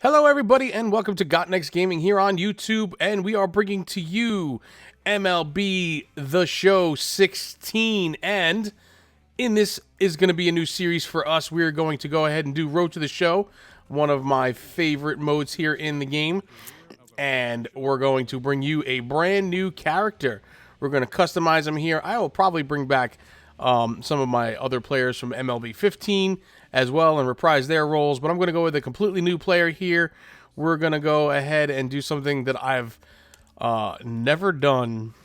Hello, everybody, and welcome to Got Next Gaming here on YouTube, and we are bringing to you MLB The Show 16, and in this is going to be a new series for us. We're going to go ahead and do Road to the Show, one of my favorite modes here in the game, and we're going to bring you a brand new character. We're going to customize them here. I will probably bring back some of my other players from MLB 15 as well and reprise their roles, but I'm going to go with a completely new player here. We're going to go ahead and do something that I've never done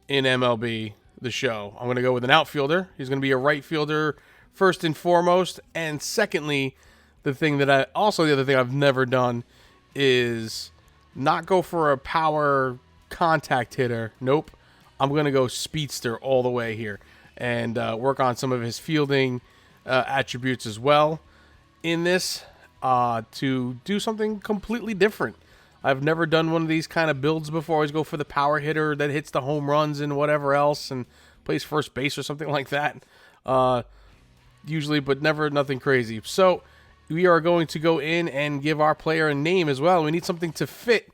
in MLB The Show. I'm going to go with an outfielder. He's going to be a right fielder first and foremost, and secondly, the other thing I've never done is not go for a power contact hitter. Nope. I'm going to go speedster all the way here and work on some of his fielding attributes as well in this to do something completely different. I've never done one of these kind of builds before. I always go for the power hitter that hits the home runs and whatever else and plays first base or something like that. Usually, but nothing crazy. So we are going to go in and give our player a name as well. We need something to fit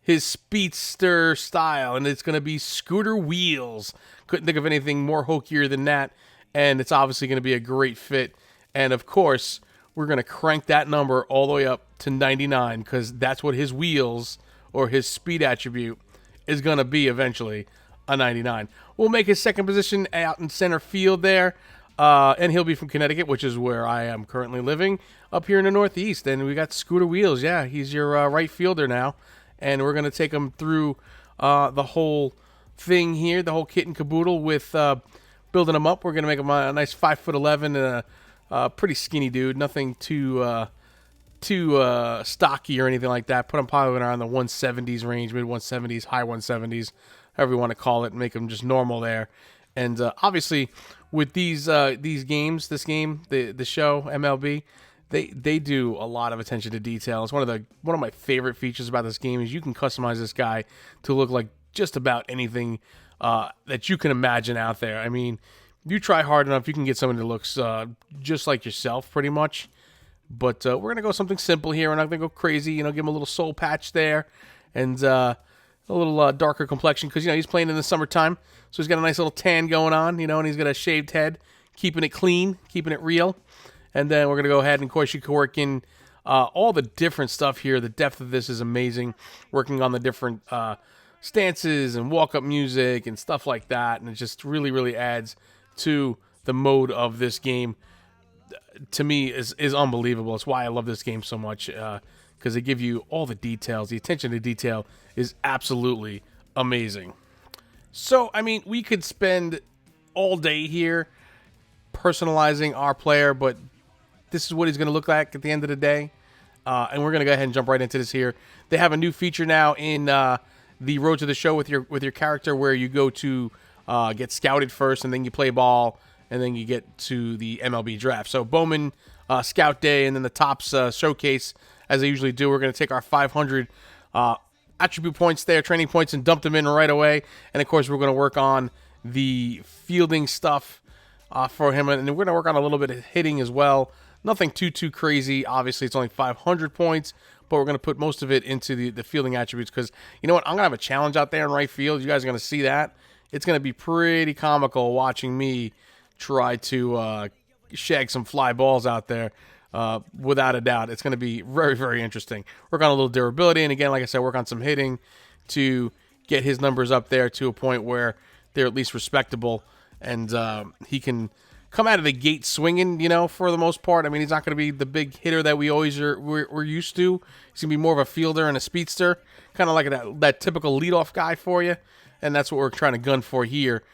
his speedster style, and it's going to be Scooter Wheels. Couldn't think of anything more hokier than that, and it's obviously going to be a great fit. And of course, we're going to crank that number all the way up to 99 because that's what his wheels or his speed attribute is going to be eventually, a 99. We'll make his second position out in center field there, and he'll be from Connecticut, which is where I am currently living, up here in the Northeast. And we got Scooter Wheels. Yeah, he's your right fielder now. And we're going to take him through the whole thing here, the whole kit and caboodle with building him up. We're going to make him a nice 5'11" and a pretty skinny dude. Nothing too stocky or anything like that. Put him probably around the 170s range, mid 170s, high 170s, however you want to call it, and make him just normal there. And obviously, with these games, the show MLB. They do a lot of attention to detail. It's one of my favorite features about this game is you can customize this guy to look like just about anything that you can imagine out there. I mean, you try hard enough, you can get someone that looks just like yourself, pretty much. But we're gonna go something simple here. We're not gonna go crazy. Give him a little soul patch there, and a little darker complexion because he's playing in the summertime, so he's got a nice little tan going on. And he's got a shaved head, keeping it clean, keeping it real. And then we're going to go ahead and, of course, you can work in all the different stuff here. The depth of this is amazing, working on the different stances and walk-up music and stuff like that. And it just really, really adds to the mode of this game. To me, is unbelievable. It's why I love this game so much, because they give you all the details. The attention to detail is absolutely amazing. So, I mean, we could spend all day here personalizing our player, but this is what he's going to look like at the end of the day. And we're going to go ahead and jump right into this here. They have a new feature now in the Road to the Show with your character where you go to get scouted first, and then you play ball, and then you get to the MLB draft. So Bowman Scout Day, and then the Tops Showcase, as I usually do. We're going to take our 500 attribute points there, training points, and dump them in right away. And, of course, we're going to work on the fielding stuff for him, and we're going to work on a little bit of hitting as well. Nothing too crazy. Obviously, it's only 500 points, but we're going to put most of it into the fielding attributes because, you know what, I'm going to have a challenge out there in right field. You guys are going to see that. It's going to be pretty comical watching me try to shag some fly balls out there, without a doubt. It's going to be very, very interesting. Work on a little durability, and again, like I said, work on some hitting to get his numbers up there to a point where they're at least respectable, and he can come out of the gate swinging, for the most part. I mean, he's not going to be the big hitter that we're used to. He's going to be more of a fielder and a speedster, kind of like that typical leadoff guy for you. And that's what we're trying to gun for here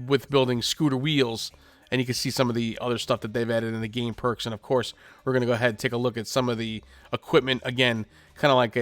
with building Scooter Wheels. And you can see some of the other stuff that they've added in the game perks. And, of course, we're going to go ahead and take a look at some of the equipment. Again, kind of like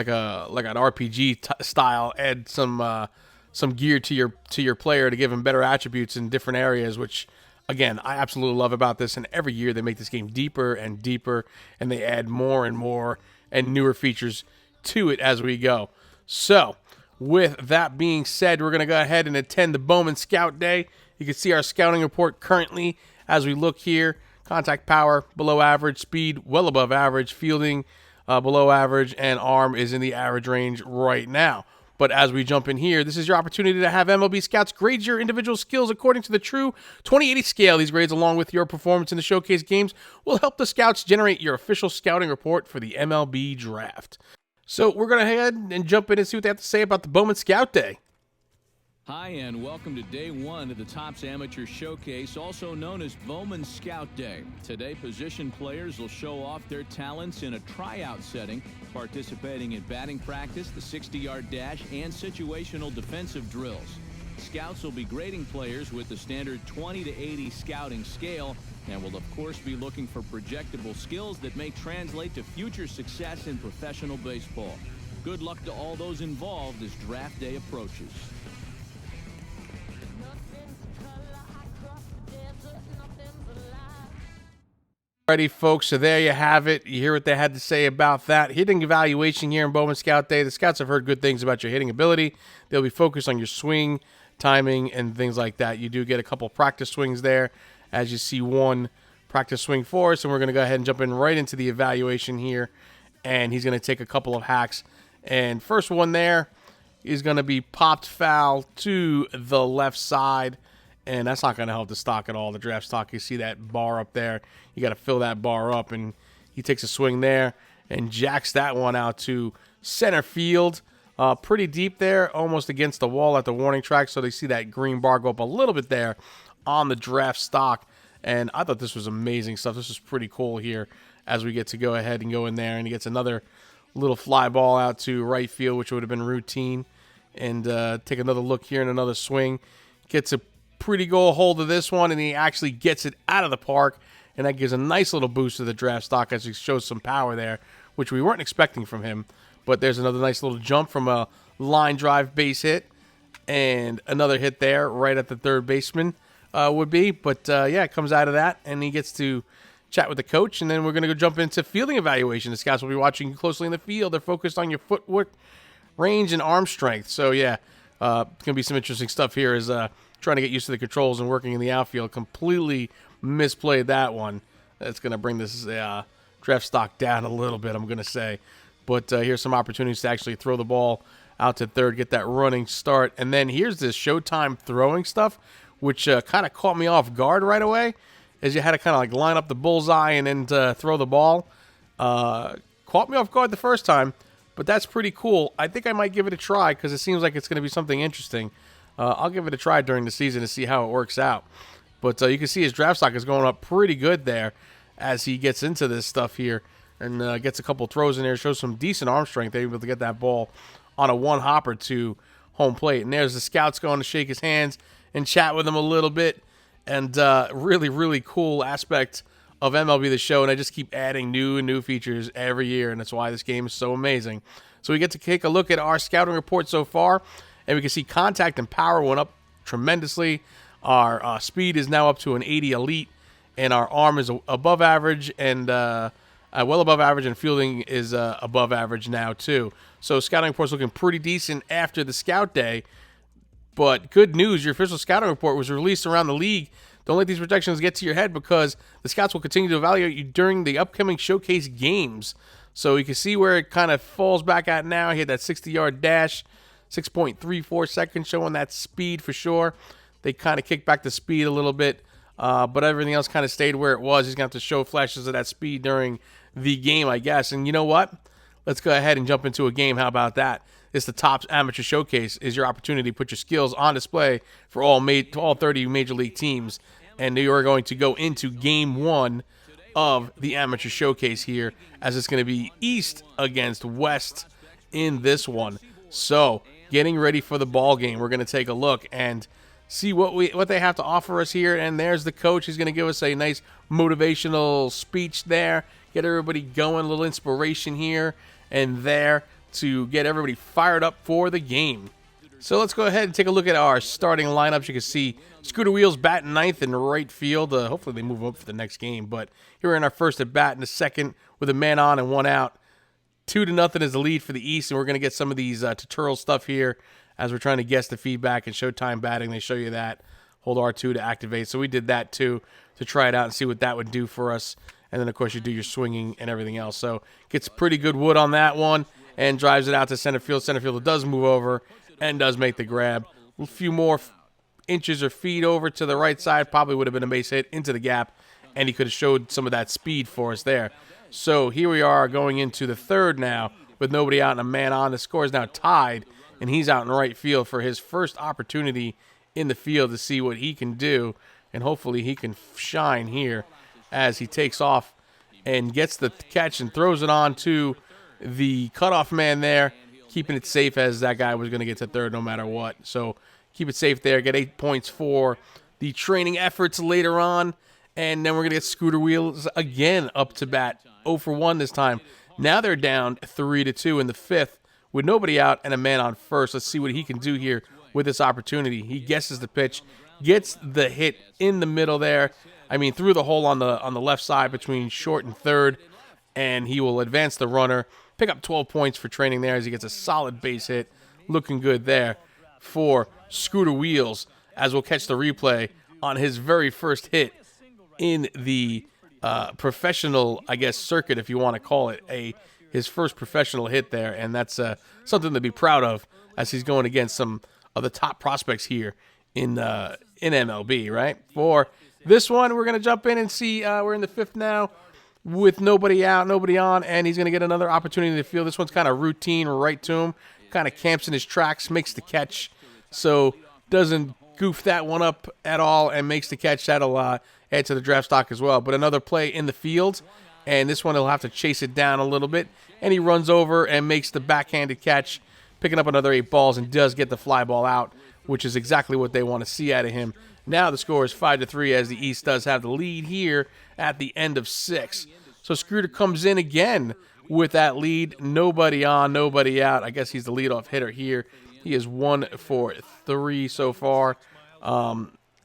an RPG style. Add some gear to your player to give him better attributes in different areas, which, again, I absolutely love about this. And every year they make this game deeper and deeper, and they add more and more and newer features to it as we go. So, with that being said, we're going to go ahead and attend the Bowman Scout Day. You can see our scouting report currently as we look here. Contact power, below average. Speed, well above average. Fielding, below average. And arm is in the average range right now. But as we jump in here, this is your opportunity to have MLB Scouts grade your individual skills according to the true 20/80 scale. These grades, along with your performance in the showcase games, will help the Scouts generate your official scouting report for the MLB Draft. So we're going to head and jump in and see what they have to say about the Bowman Scout Day. Hi, and welcome to Day 1 of the Topps Amateur Showcase, also known as Bowman Scout Day. Today, position players will show off their talents in a tryout setting, participating in batting practice, the 60-yard dash, and situational defensive drills. Scouts will be grading players with the standard 20/80 scouting scale, and will, of course, be looking for projectable skills that may translate to future success in professional baseball. Good luck to all those involved as draft day approaches. Alrighty, folks, so there you have it. You hear what they had to say about that. Hitting evaluation here in Bowman Scout Day. The Scouts have heard good things about your hitting ability. They'll be focused on your swing, timing, and things like that. You do get a couple practice swings there, as you see one practice swing for us, and we're going to go ahead and jump in right into the evaluation here, and he's going to take a couple of hacks. And first one there is going to be popped foul to the left side. And that's not going to help the stock at all, the draft stock. You see that bar up there. You got to fill that bar up. And he takes a swing there and jacks that one out to center field. Pretty deep there, almost against the wall at the warning track. So they see that green bar go up a little bit there on the draft stock. And I thought this was amazing stuff. This is pretty cool here as we get to go ahead and go in there. And he gets another little fly ball out to right field, which would have been routine. And take another look here and another swing. Gets a pretty good hold of this one, and he actually gets it out of the park, and that gives a nice little boost to the draft stock as he shows some power there, which we weren't expecting from him. But there's another nice little jump from a line drive base hit, and another hit there right at the third baseman would be. But yeah, it comes out of that, and he gets to chat with the coach, and then we're going to go jump into fielding evaluation. The Scouts will be watching you closely in the field. They're focused on your footwork, range, and arm strength. So yeah, it's going to be some interesting stuff here as trying to get used to the controls and working in the outfield. Completely misplayed that one. That's going to bring this draft stock down a little bit, I'm going to say. But here's some opportunities to actually throw the ball out to third, get that running start. And then here's this showtime throwing stuff, which kind of caught me off guard right away, as you had to kind of like line up the bullseye and then throw the ball. Caught me off guard the first time, but that's pretty cool. I think I might give it a try because it seems like it's going to be something interesting. I'll give it a try during the season to see how it works out. But you can see his draft stock is going up pretty good there as he gets into this stuff here and gets a couple throws in there, shows some decent arm strength. They're able to get that ball on a one-hopper to home plate. And there's the Scouts going to shake his hands and chat with him a little bit. And really, really cool aspect of MLB The Show. And I just keep adding new and new features every year, and that's why this game is so amazing. So we get to take a look at our scouting report so far. And we can see contact and power went up tremendously. Our speed is now up to an 80 elite, and our arm is above average and well above average, and fielding is above average now too. So scouting report's looking pretty decent after the scout day. But good news, your official scouting report was released around the league. Don't let these projections get to your head because the scouts will continue to evaluate you during the upcoming showcase games. So you can see where it kind of falls back at now. He had that 60-yard dash. 6.34 seconds, showing that speed for sure. They kind of kicked back the speed a little bit, but everything else kind of stayed where it was. He's going to have to show flashes of that speed during the game, I guess. And you know what? Let's go ahead and jump into a game. How about that? It's the Topps Amateur Showcase. Is your opportunity to put your skills on display for all 30 Major League teams. And you are going to go into Game 1 of the Amateur Showcase here, as it's going to be East against West in this one. So getting ready for the ball game, we're going to take a look and see what they have to offer us here. And there's the coach. He's going to give us a nice motivational speech there, get everybody going, a little inspiration here and there to get everybody fired up for the game. So let's go ahead and take a look at our starting lineups. You can see Scooter Wheels batting ninth in right field. Hopefully they move up for the next game. But here we're in our first at bat in the second with a man on and one out. 2-0 is the lead for the East, and we're going to get some of these tutorial stuff here as we're trying to guess the feedback and showtime batting. They show you that. Hold R2 to activate. So we did that too. to try it out and see what that would do for us. And then, of course, you do your swinging and everything else. So gets pretty good wood on that one and drives it out to center field. Center fielder does move over and does make the grab. A few more inches or feet over to the right side. Probably would have been a base hit into the gap, and he could have showed some of that speed for us there. So here we are going into the third now with nobody out and a man on. The score is now tied, and he's out in right field for his first opportunity in the field to see what he can do, and hopefully he can shine here as he takes off and gets the catch and throws it on to the cutoff man there, keeping it safe as that guy was going to get to third no matter what. So keep it safe there. Get 8 points for the training efforts later on. And then we're going to get Scooter Wheels again up to bat. 0 for 1 this time. Now they're down 3-2 in the fifth with nobody out and a man on first. Let's see what he can do here with this opportunity. He guesses the pitch, gets the hit in the middle there. I mean, through the hole on the left side between short and third, and he will advance the runner, pick up 12 points for training there as he gets a solid base hit. Looking good there for Scooter Wheels, as we'll catch the replay on his very first hit in the professional, I guess, circuit, if you want to call it, his first professional hit there, and that's something to be proud of as he's going against some of the top prospects here in MLB, right? For this one, we're going to jump in and see. We're in the fifth now with nobody out, nobody on, and he's going to get another opportunity to field. This one's kind of routine, right to him. Kind of camps in his tracks, makes the catch. So doesn't goof that one up at all and makes the catch. That'll add to the draft stock as well. But another play in the field, and this one he'll have to chase it down a little bit. And he runs over and makes the backhanded catch, picking up another 8 balls and does get the fly ball out, which is exactly what they want to see out of him. Now the score is 5-3 as the East does have the lead here at the end of 6. So Scooter comes in again with that lead. Nobody on, nobody out. I guess he's the leadoff hitter here. He is 1 for 3 so far.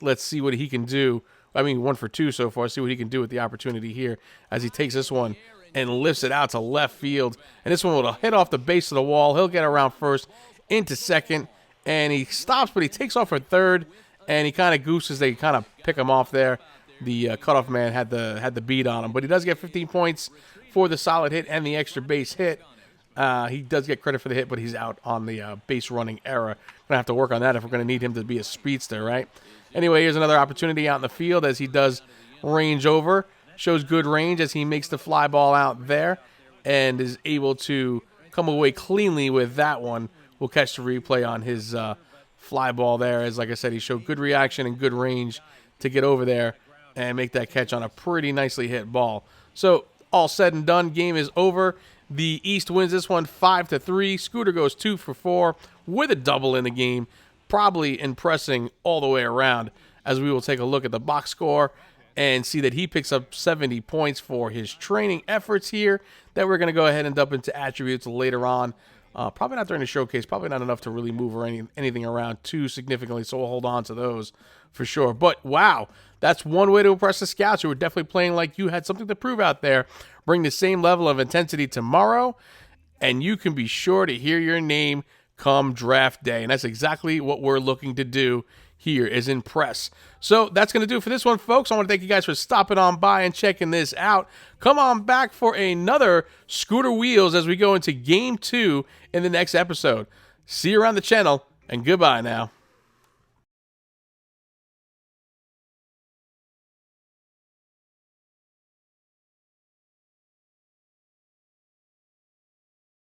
Let's see what he can do. I mean, 1 for 2 so far. See what he can do with the opportunity here as he takes this one and lifts it out to left field. And this one will hit off the base of the wall. He'll get around first into second, and he stops, but he takes off for third, and he kind of goofs as they kind of pick him off there. The cutoff man had the beat on him, but he does get 15 points for the solid hit and the extra base hit. He does get credit for the hit, but he's out on the base running error. Going to have to work on that if we're going to need him to be a speedster, right? Anyway, here's another opportunity out in the field as he does range over. Shows good range as he makes the fly ball out there and is able to come away cleanly with that one. We'll catch the replay on his fly ball there. As, like I said, he showed good reaction and good range to get over there and make that catch on a pretty nicely hit ball. So all said and done, game is over. The East wins this one 5-3. Scooter goes 2 for 4 with a double in the game, probably impressing all the way around, as we will take a look at the box score and see that he picks up 70 points for his training efforts here that we're going to go ahead and dump into attributes later on. Probably not during the showcase, probably not enough to really move or anything around too significantly, so we'll hold on to those for sure. But wow, that's one way to impress the scouts who are definitely playing like you had something to prove out there. Bring the same level of intensity tomorrow, and you can be sure to hear your name come draft day. And that's exactly what we're looking to do here, is impress. So that's going to do it for this one, folks. I want to thank you guys for stopping on by and checking this out. Come on back for another Scooter Wheels as we go into Game 2 in the next episode. See you around the channel, and goodbye now.